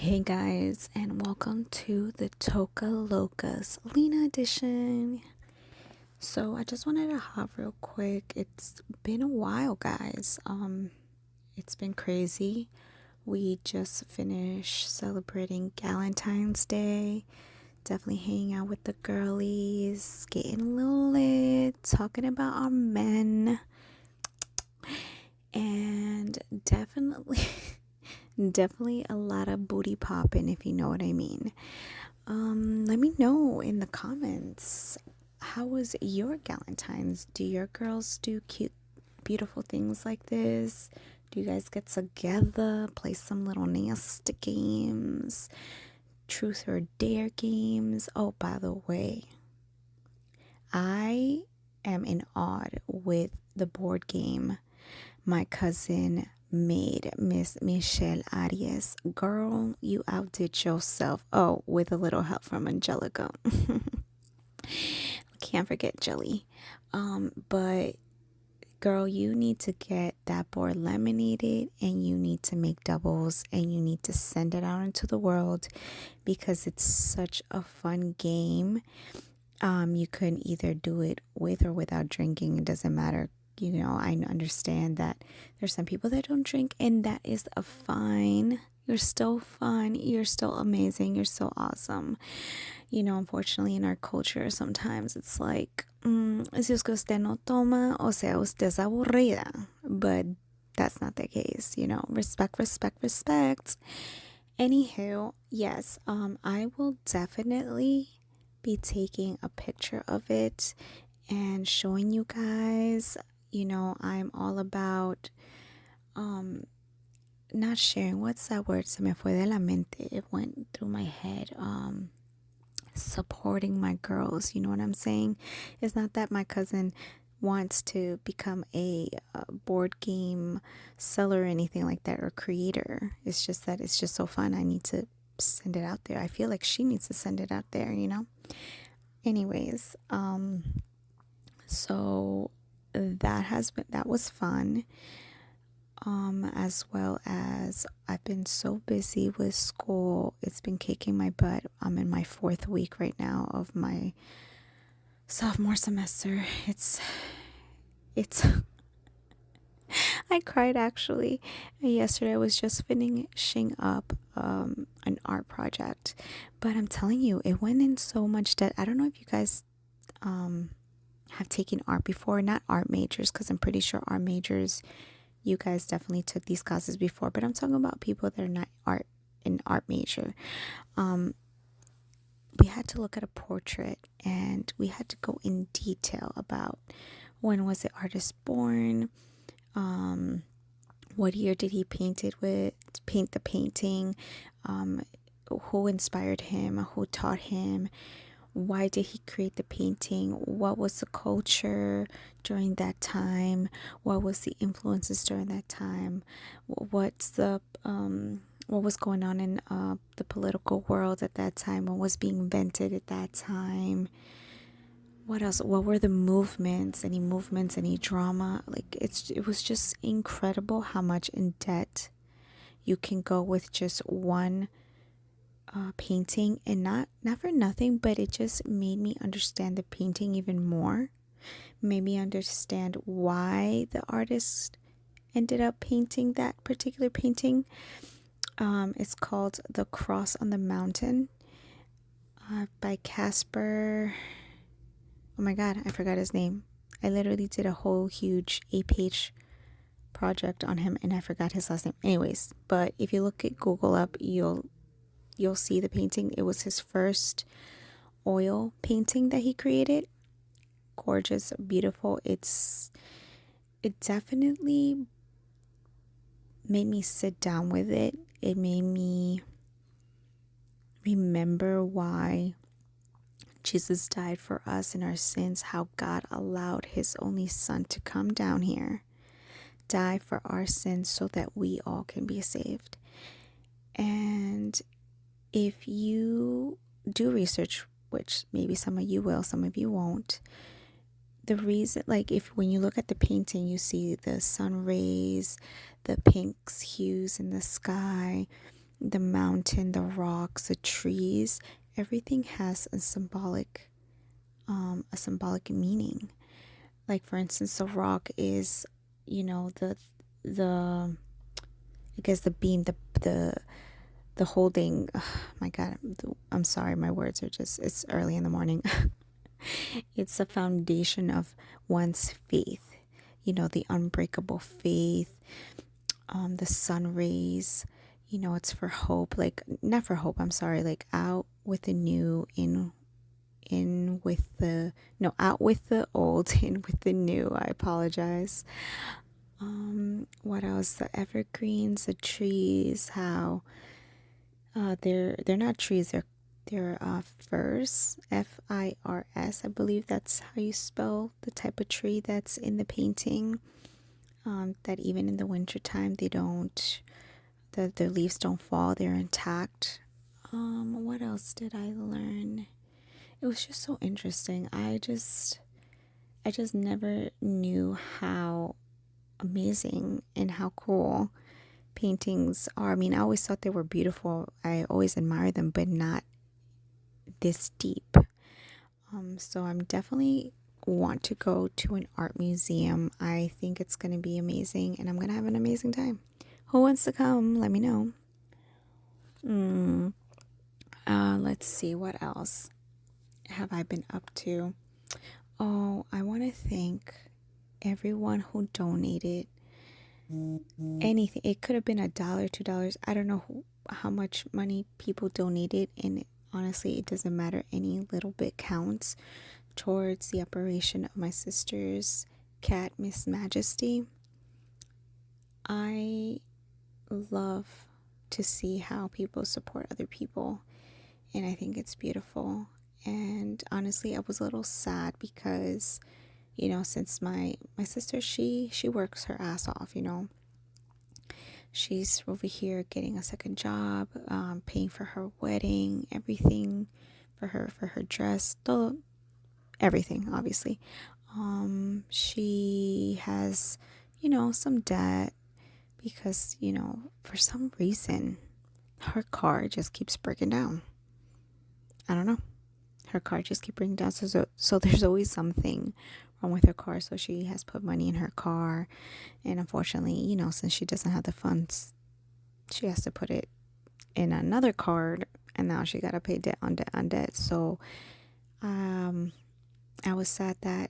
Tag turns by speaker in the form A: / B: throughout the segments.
A: Hey guys, and welcome to the Toca Locas Lina edition. So I just wanted to hop real quick. It's been a while, guys. It's been crazy. We just finished celebrating Galentines Day. Definitely hanging out with the girlies, getting a little lit, talking about our men, and definitely definitely a lot of booty popping, if you know what I mean. Let me know in the comments, how was your Galentine's? Do your girls do cute, beautiful things like this? Do you guys get together, play some little nasty games, truth or dare games? Oh, by the way, I am in awe with the board game my cousin made, Miss Michelle Arias. Girl, you outdid yourself. Oh, with a little help from Angelica. Can't forget Jelly. But girl, you need to get that board laminated and you need to make doubles and you need to send it out into the world because it's such a fun game. You can either do it with or without drinking. It doesn't matter. I understand that there's some people that don't drink, and that is a fine. You're still fun. You're still amazing. You're so awesome. Unfortunately, in our culture, sometimes it's like, si es que usted no toma, o sea, usted es aburrida. But that's not the case. Respect, respect, respect. Anywho, yes, I will definitely be taking a picture of it and showing you guys. I'm all about not sharing. What's that word? Se me fue de la mente. It went through my head. Supporting my girls. You know what I'm saying? It's not that my cousin wants to become a board game seller or anything like that, or creator. It's just that it's just so fun. I need to send it out there. I feel like she needs to send it out there, Anyways, so that was fun. As well as I've been so busy with school. It's been kicking my butt. I'm in my 4th week right now of my sophomore semester. It's I cried actually. Yesterday I was just finishing up an art project, but I'm telling you, it went in so much depth. I don't know if you guys have taken art before, not art majors, because I'm pretty sure art majors, you guys definitely took these classes before, but I'm talking about people that are not art major. We had to look at a portrait and we had to go in detail about when was the artist born, what year did he paint the painting, who inspired him, who taught him, why did he create the painting, what was the culture during that time, what was the influences during that time, what was going on in the political world at that time, what was being invented at that time, what else, what were the movements, any drama. Like, it was just incredible how much in debt you can go with just one painting. And not for nothing, but it just made me understand the painting even more, made me understand why the artist ended up painting that particular painting. It's called The Cross on the Mountain, by Casper. Oh my god, I forgot his name. I literally did a whole huge 8-page project on him and I forgot his last name. Anyways, but if you look at Google up, you'll see the painting. It was his first oil painting that he created. Gorgeous, beautiful. It definitely made me sit down with it. It made me remember why Jesus died for us and our sins, how God allowed his only son to come down here, die for our sins so that we all can be saved. And if you do research, which maybe some of you will, some of you won't, the reason, like, if when you look at the painting, you see the sun rays, the pinks hues in the sky, the mountain, the rocks, the trees, everything has a symbolic meaning. Like for instance, the rock is, the I guess the beam, the holding. Oh my God, I'm sorry, my words are just. It's early in the morning. It's the foundation of one's faith. The unbreakable faith. The sun rays. It's for hope. Like not for hope. I'm sorry. Like out with the new, in with the no out with the old, in with the new. I apologize. What else? The evergreens, the trees, how they're not trees, they're firs, firs. I believe that's how you spell the type of tree that's in the painting. That even in the wintertime they don't, the leaves don't fall, they're intact. What else did I learn? It was just so interesting. I just never knew how amazing and how cool paintings are. I mean, I always thought they were beautiful. I always admired them, but not this deep. So I'm definitely want to go to an art museum. I think it's going to be amazing and I'm going to have an amazing time. Who wants to come? Let me know. Let's see, what else have I been up to? Oh, I want to thank everyone who donated anything. It could have been $1, $2. I don't know how much money people donated, and honestly, it doesn't matter. Any little bit counts towards the operation of my sister's cat, Miss Majesty. I love to see how people support other people, and I think it's beautiful. And honestly, I was a little sad because, since my sister, she works her ass off. She's over here getting a second job, paying for her wedding, everything for her dress, everything, obviously. She has, some debt because, for some reason, her car just keeps breaking down. I don't know. Her car just keeps breaking down. So there's always something wrong with her car. So she has put money in her car. And unfortunately, since she doesn't have the funds, she has to put it in another card. And now she got to pay debt on debt on debt. So I was sad that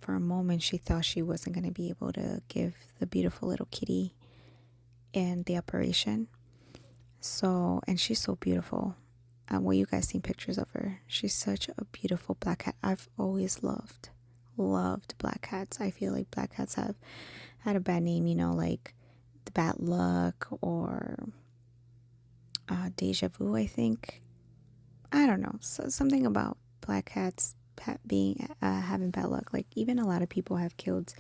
A: for a moment she thought she wasn't going to be able to give the beautiful little kitty and the operation. So, and she's so beautiful. Well, you guys seen pictures of her. She's such a beautiful black cat. I've always loved black cats. I feel like black cats have had a bad name, like the bad luck or deja vu, I think. I don't know. So, something about black cats being having bad luck. Like even a lot of people have killed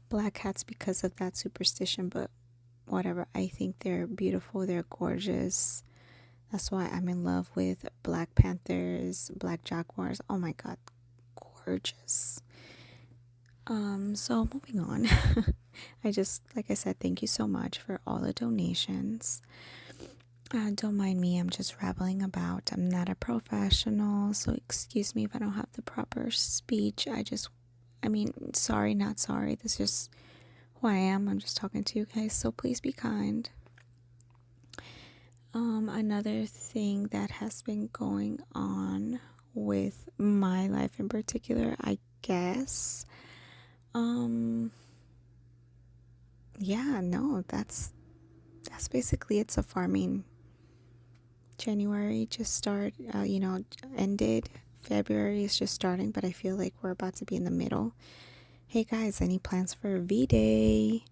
A: black cats because of that superstition, but whatever. I think they're beautiful. They're gorgeous. That's why I'm in love with black panthers, black jaguars. Oh my God, gorgeous. So moving on. Like I said, thank you so much for all the donations. Don't mind me, I'm just rambling about. I'm not a professional, so excuse me if I don't have the proper speech. Sorry, not sorry. This is just who I am. I'm just talking to you guys, so please be kind. Another thing that has been going on with my life in particular, I guess. That's basically it so far. I mean, January just started, ended. February is just starting, but I feel like we're about to be in the middle. Hey guys, any plans for V-Day?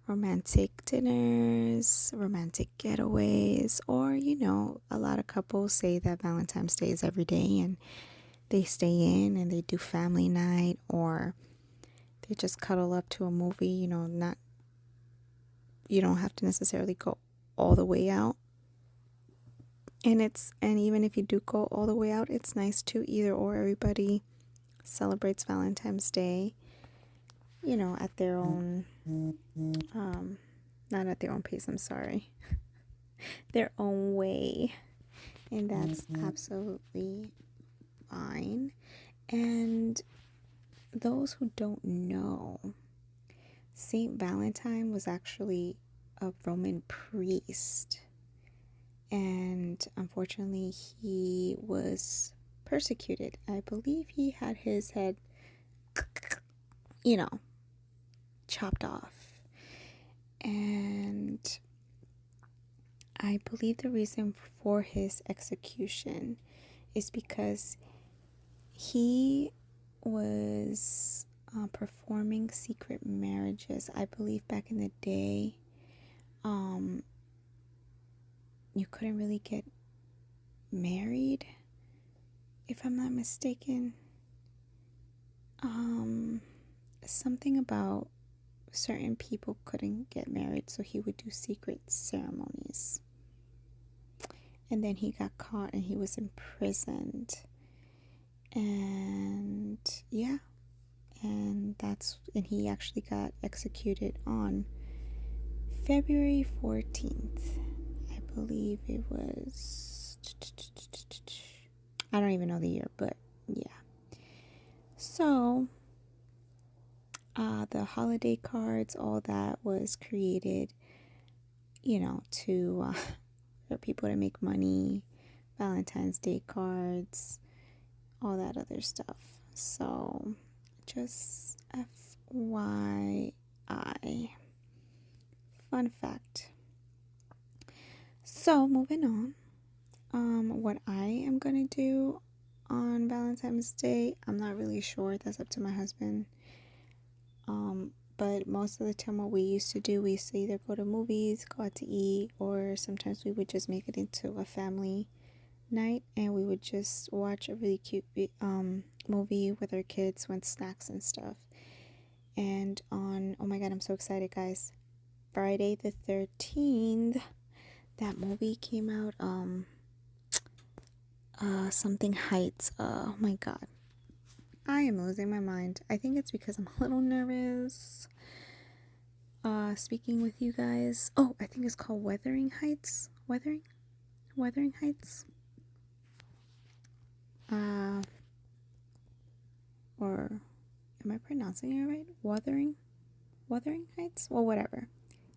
A: Romantic dinners, romantic getaways, or a lot of couples say that Valentine's Day is every day and they stay in and they do family night, or they just cuddle up to a movie. You don't have to necessarily go all the way out, and even if you do go all the way out, it's nice too. Either or, everybody celebrates Valentine's Day at their own not at their own pace, I'm sorry. their own way, and that's absolutely fine. And those who don't know, Saint Valentine was actually a Roman priest, and unfortunately he was persecuted. I believe he had his head, you know, chopped off. And I believe the reason for his execution is because he was performing secret marriages. I believe back in the day, you couldn't really get married, if I'm not mistaken. Something about certain people couldn't get married, so he would do secret ceremonies. And then he got caught and he was imprisoned. And yeah, and he actually got executed on February 14th. I believe it was, I don't even know the year, but yeah. So the holiday cards, all that was created, to for people to make money, Valentine's Day cards, all that other stuff. So just FYI, fun fact. So moving on, what I am gonna do on Valentine's Day, I'm not really sure. That's up to my husband. But most of the time what we used to either go to movies, go out to eat, or sometimes we would just make it into a family night and we would just watch a really cute movie with our kids with snacks and stuff. And on, oh my god, I'm so excited, guys, Friday the 13th, that movie came out, something Heights. Oh my god, I am losing my mind. I think it's because I'm a little nervous speaking with you guys. Oh, I think it's called Wuthering Heights. Wuthering Heights. Or am I pronouncing it right? Wuthering Heights? Well, whatever.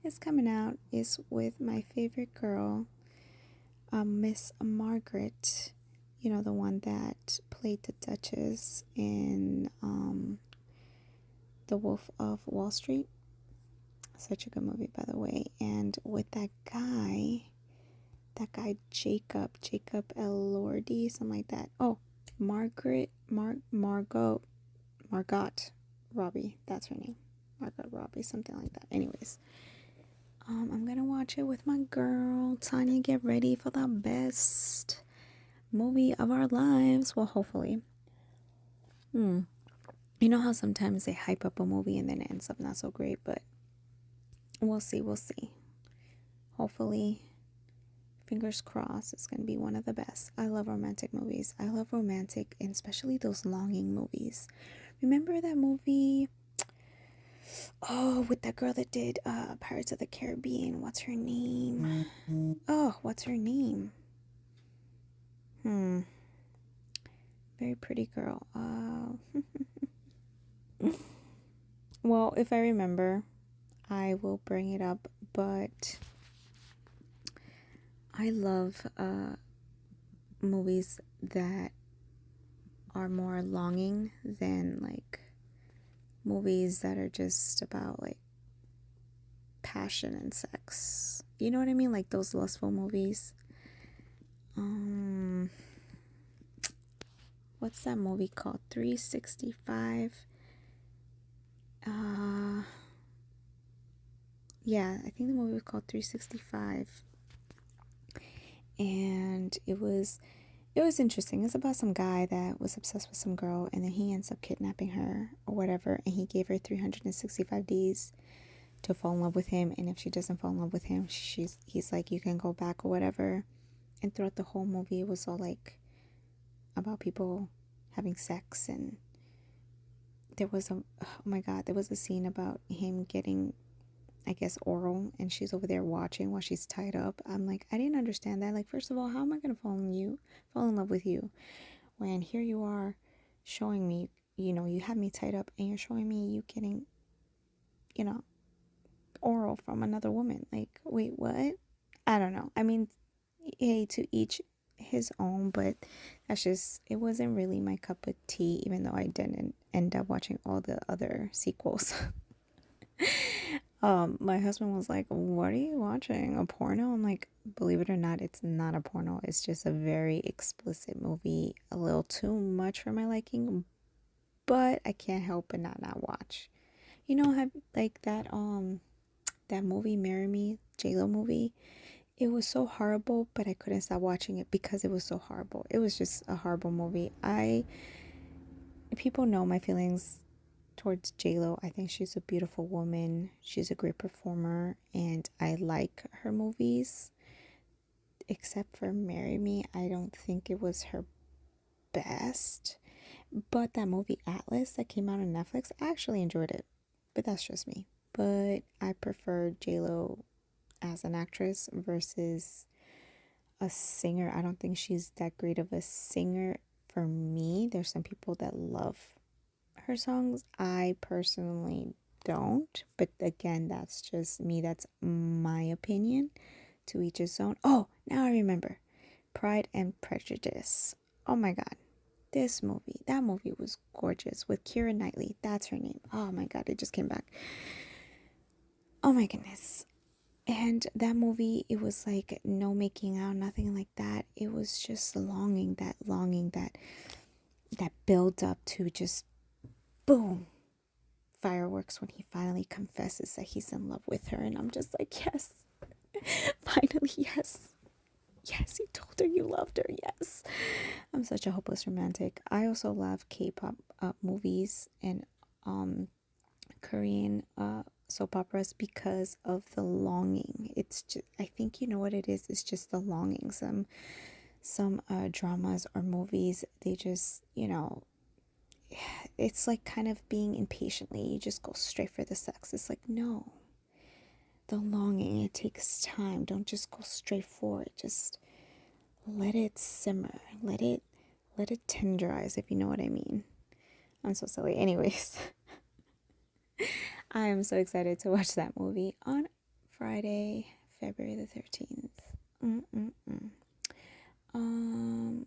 A: It's coming out. It's with my favorite girl, Miss Margaret. You know, the one that played the Duchess in The Wolf of Wall Street. Such a good movie, by the way. And with that guy Jacob Elordi, something like that. Oh, Margot Robbie, that's her name. Margot Robbie, something like that. Anyways, I'm gonna watch it with my girl Tanya. Get ready for the best movie of our lives. Well, hopefully. You know how sometimes they hype up a movie and then it ends up not so great, but we'll see. Hopefully, fingers crossed, it's gonna be one of the best. I love romantic movies. I love romantic, and especially those longing movies. Remember that movie? Oh, with that girl that did Pirates of the Caribbean. What's her name? Oh, what's her name? Very pretty girl. Well, if I remember, I will bring it up. But I love movies that are more longing than like movies that are just about like passion and sex. You know what I mean? Like those lustful movies. What's that movie called? 365. Yeah, I think the movie was called 365. And it was interesting. It's about some guy that was obsessed with some girl, and then he ends up kidnapping her or whatever, and he gave her 365 days to fall in love with him, and if she doesn't fall in love with him, he's like, you can go back or whatever. And throughout the whole movie, it was all like about people having sex, and there was a scene about him getting I guess oral, and she's over there watching while she's tied up. I'm like, I didn't understand that. Like, first of all, how am I gonna fall in love with you when here you are showing me, you have me tied up and you're showing me you getting, you know, oral from another woman. Like, wait, what? I don't know. I mean, hey, to each his own, but it wasn't really my cup of tea, even though I didn't end up watching all the other sequels. My husband was like, "What are you watching? A porno?" I'm like, "Believe it or not, it's not a porno. It's just a very explicit movie, a little too much for my liking, but I can't help but not watch. Have like that movie Marry Me, J-Lo movie. It was so horrible, but I couldn't stop watching it because it was so horrible. It was just a horrible movie. People know my feelings towards J-Lo. I think she's a beautiful woman. She's a great performer, and I like her movies. Except for Marry Me, I don't think it was her best. But that movie Atlas that came out on Netflix, I actually enjoyed it. But that's just me. But I prefer J-Lo as an actress versus a singer. I don't think she's that great of a singer for me. There's some people that love her songs. I personally don't. But again, that's just me. That's my opinion. To each his own. Oh, now I remember. Pride and Prejudice. Oh my God. That movie was gorgeous with Keira Knightley. That's her name. Oh my God, it just came back. Oh my goodness. And that movie, it was like no making out, nothing like that. It was just longing, that build up to just boom, fireworks when he finally confesses that he's in love with her. And I'm just like, yes, finally, yes. Yes, you told her you loved her. Yes. I'm such a hopeless romantic. I also love K-pop movies and Korean soap operas because of the longing. It's just, I think you know what it is. It's just the longing. Some dramas or movies, they just, it's like kind of being impatiently. You just go straight for the sex. It's like, no, the longing, it takes time. Don't just go straight for it. Just let it simmer. Let it tenderize, if you know what I mean. I'm so silly. Anyways, I am so excited to watch that movie on Friday, February the 13th. Mm-mm-mm.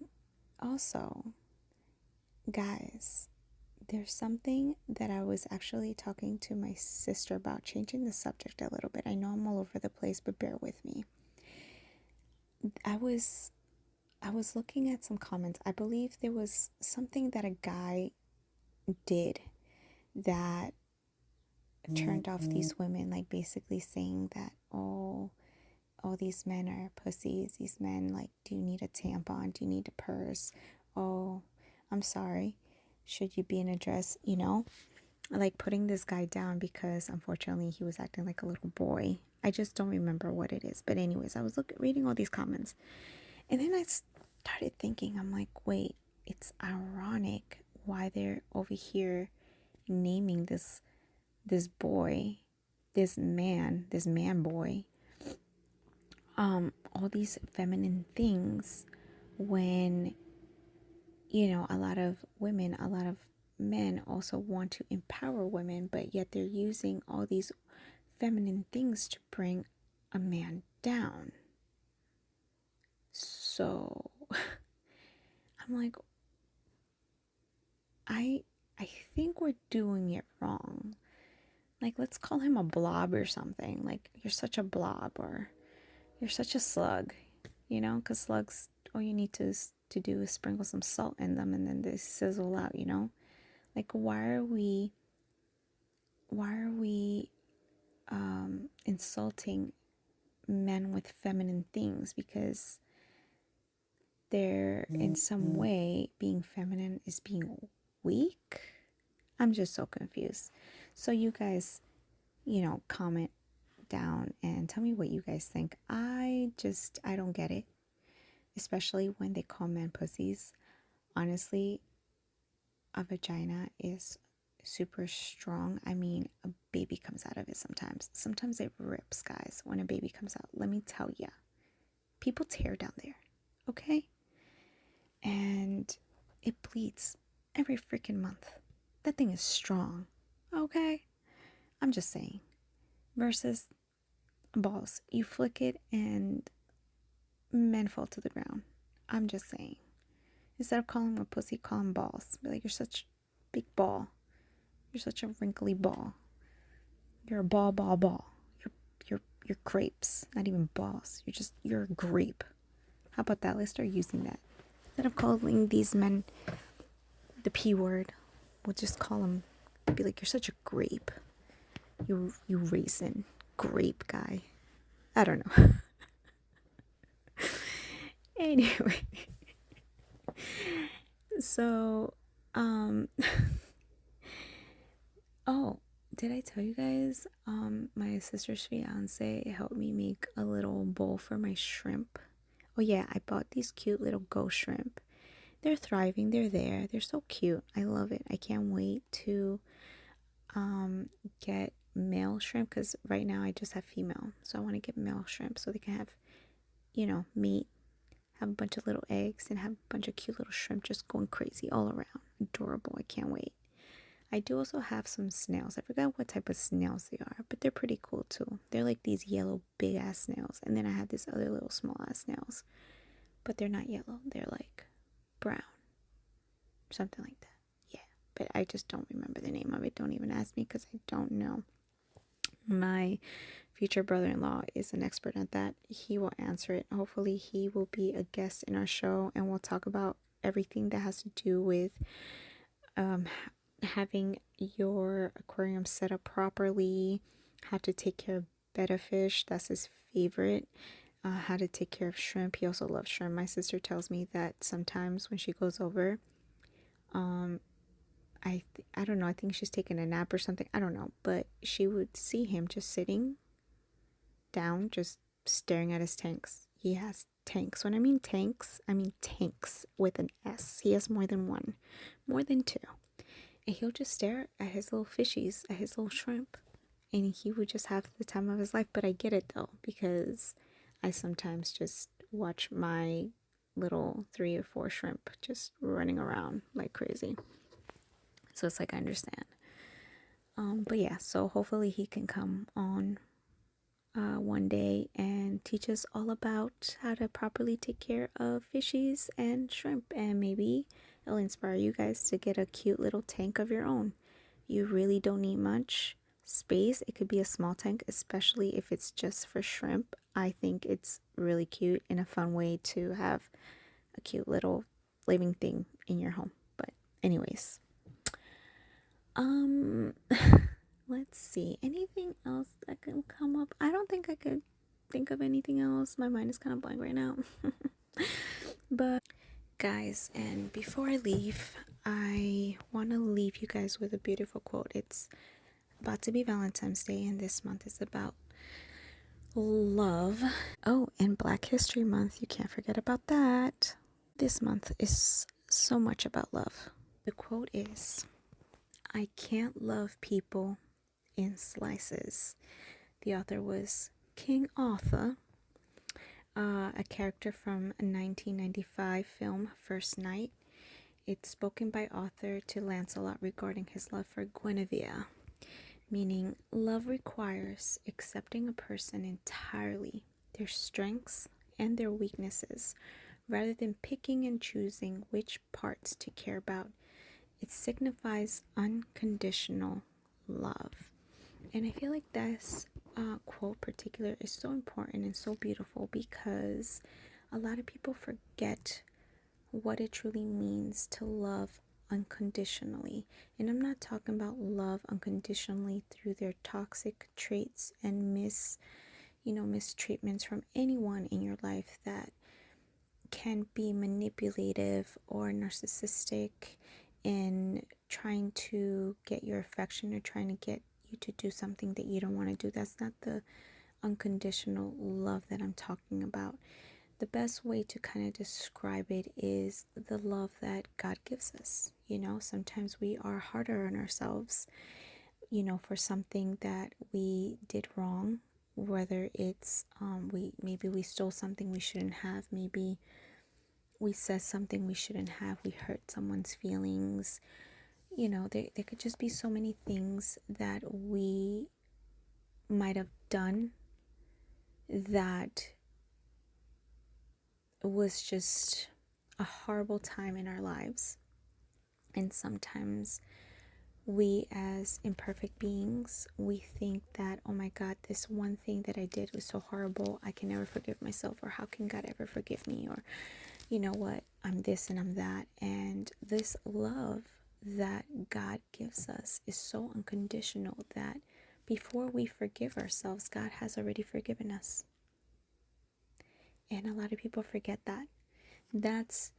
A: Also, guys, there's something that I was actually talking to my sister about, changing the subject a little bit. I know I'm all over the place, but bear with me. I was looking at some comments. I believe there was something that a guy did that turned off these women, like basically saying that, oh, these men are pussies. These men, like, do you need a tampon? Do you need a purse? Oh, I'm sorry. Should you be in a dress? Like putting this guy down because unfortunately he was acting like a little boy. I just don't remember what it is. But anyways, I was reading all these comments. And then I started thinking, I'm like, wait, it's ironic why they're over here naming this boy, this man boy, all these feminine things when, a lot of women, a lot of men also want to empower women, but yet they're using all these feminine things to bring a man down. So I'm like, I think we're doing it wrong. Like, let's call him a blob or something. Like, you're such a blob, or you're such a slug, because slugs, all you need to do is sprinkle some salt in them and then they sizzle out, Like, why are we insulting men with feminine things because they're in some way being feminine is being weak? I'm just so confused. So you guys, comment down and tell me what you guys think. I don't get it, especially when they call men pussies. Honestly, a vagina is super strong. I mean, a baby comes out of it sometimes. Sometimes it rips, guys, when a baby comes out. Let me tell ya. People tear down there, okay? And it bleeds every freaking month. That thing is strong, okay? I'm just saying. Versus balls. You flick it and men fall to the ground. I'm just saying. Instead of calling them a pussy, call them balls. Be like, you're such a big ball. You're such a wrinkly ball. You're a ball. You're grapes. Not even balls. You're a grape. How about that? Let's start using that. Instead of calling these men the P word, we'll just call them, be like, you're such a grape. You raisin. Grape guy. I don't know. Anyway. So, oh, did I tell you guys, my sister's fiance helped me make a little bowl for my shrimp. Oh yeah, I bought these cute little ghost shrimp. They're thriving, they're there, they're so cute. I love it. I can't wait to get male shrimp, because right now I just have female. So I want to get male shrimp so they can have, meat, have a bunch of little eggs, and have a bunch of cute little shrimp just going crazy all around. Adorable. I can't wait. I do also have some snails. I forgot what type of snails they are, but they're pretty cool too. They're like these yellow big ass snails. And then I have these other little small ass snails. But they're not yellow. They're like brown. Something like that. Yeah. But I just don't remember the name of it. Don't even ask me because I don't know. My future brother-in-law is an expert at that. He will answer it. Hopefully he will be a guest in our show and we'll talk about everything that has to do with having your aquarium set up properly, how to take care of betta fish, that's his favorite, how to take care of shrimp. He also loves shrimp. My sister tells me that sometimes when she goes over, I don't know, I think she's taking a nap or something, I don't know, but she would see him just sitting down, just staring at his tanks. He has tanks. When I mean tanks, I mean tanks with an S. He has more than one, more than two. And he'll just stare at his little fishies, at his little shrimp. And he would just have the time of his life. But I get it though, because I sometimes just watch my little 3 or 4 shrimp just running around like crazy. So it's like, I understand. But yeah, so hopefully he can come on one day and teach us all about how to properly take care of fishies and shrimp, and maybe it'll inspire you guys to get a cute little tank of your own. You really don't need much space. It could be a small tank, especially if it's just for shrimp. I think it's really cute and a fun way to have a cute little living thing in your home. But anyways, let's see, anything else that can come up? I don't think I could think of anything else. My mind is kind of blank right now. But guys, and before I leave, I want to leave you guys with a beautiful quote. It's about to be Valentine's Day, and this month is about love. Oh, and Black History Month, you can't forget about that. This month is so much about love. The quote is, I can't love people in slices. The author was King Arthur, a character from a 1995 film, First Night. It's spoken by Arthur to Lancelot regarding his love for Guinevere, meaning love requires accepting a person entirely, their strengths and their weaknesses, rather than picking and choosing which parts to care about. It signifies unconditional love. And I feel like this quote particular is so important and so beautiful, because a lot of people forget what it truly means to love unconditionally. And I'm not talking about love unconditionally through their toxic traits and mistreatments from anyone in your life that can be manipulative or narcissistic in trying to get your affection or trying to get you to do something that you don't want to do. That's not the unconditional love that I'm talking about. the best way to kind of describe it is the love that God gives us. Sometimes we are harder on ourselves, for something that we did wrong, whether it's maybe we stole something we shouldn't have, maybe we said something we shouldn't have, we hurt someone's feelings. There could just be so many things that we might have done that was just a horrible time in our lives. And sometimes we, as imperfect beings, we think that, oh my God, this one thing that I did was so horrible, I can never forgive myself, or how can God ever forgive me, or you know what, I'm this and I'm that. And this love that God gives us is so unconditional that before we forgive ourselves, God has already forgiven us. And a lot of people forget that. That's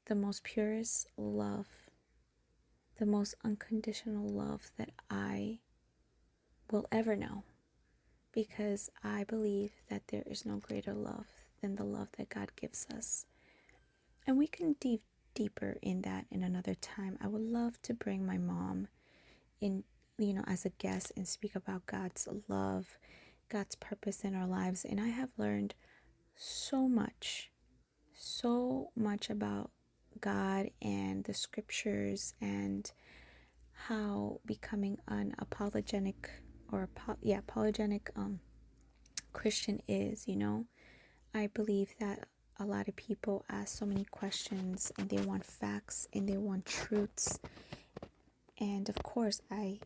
A: the most purest love, the most unconditional love that I will ever know, because I believe that there is no greater love than the love that God gives us. And we can dive deeper in that in another time. I would love to bring my mom in, as a guest and speak about God's love, God's purpose in our lives. And I have learned so much about God and the scriptures, and how becoming an apologetic Christian is. I believe that a lot of people ask so many questions, and they want facts and they want truths. And of course, I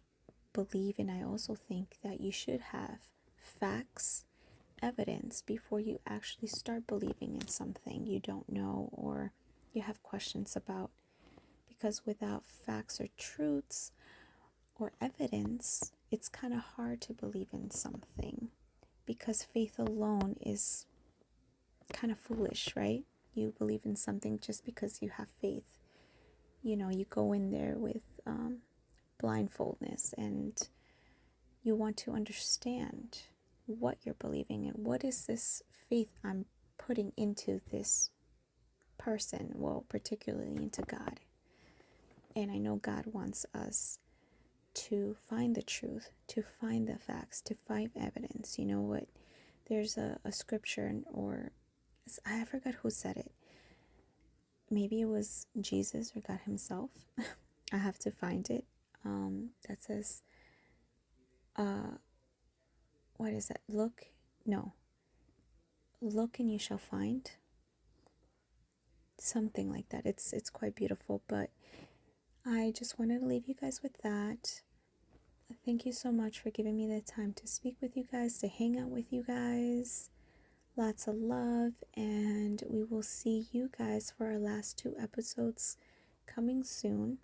A: believe, and I also think that you should have facts, evidence, before you actually start believing in something you don't know or you have questions about. Because without facts or truths or evidence, it's kind of hard to believe in something, because faith alone is kind of foolish, right? You believe in something just because you have faith. You go in there with blindfoldness, and you want to understand what you're believing in. What is this faith I'm putting into this person? Well, particularly into God. And I know God wants us to find the truth, to find the facts, to find evidence. You know what? There's a scripture, or I forgot who said it. Maybe it was Jesus or God himself. I have to find it. That says, what is that? Look and you shall find. Something like that. It's quite beautiful, but I just wanted to leave you guys with that. Thank you so much for giving me the time to speak with you guys, to hang out with you guys. Lots of love, and we will see you guys for our last 2 episodes coming soon.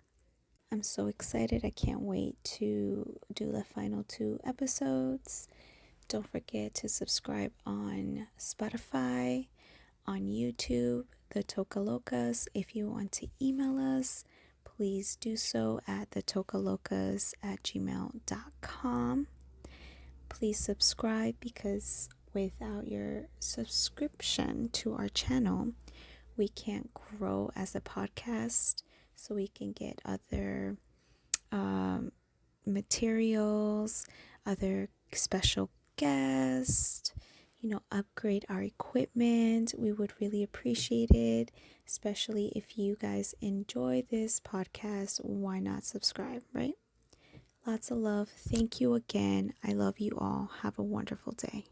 A: I'm so excited. I can't wait to do the final 2 episodes. Don't forget to subscribe on Spotify, on YouTube, the Toca Locas. If you want to email us, please do so at thetocalocas@gmail.com. Please subscribe, because without your subscription to our channel, we can't grow as a podcast, so we can get other materials, other special guests, upgrade our equipment. We would really appreciate it, especially if you guys enjoy this podcast. Why not subscribe, right? Lots of love. Thank you again. I love you all. Have a wonderful day.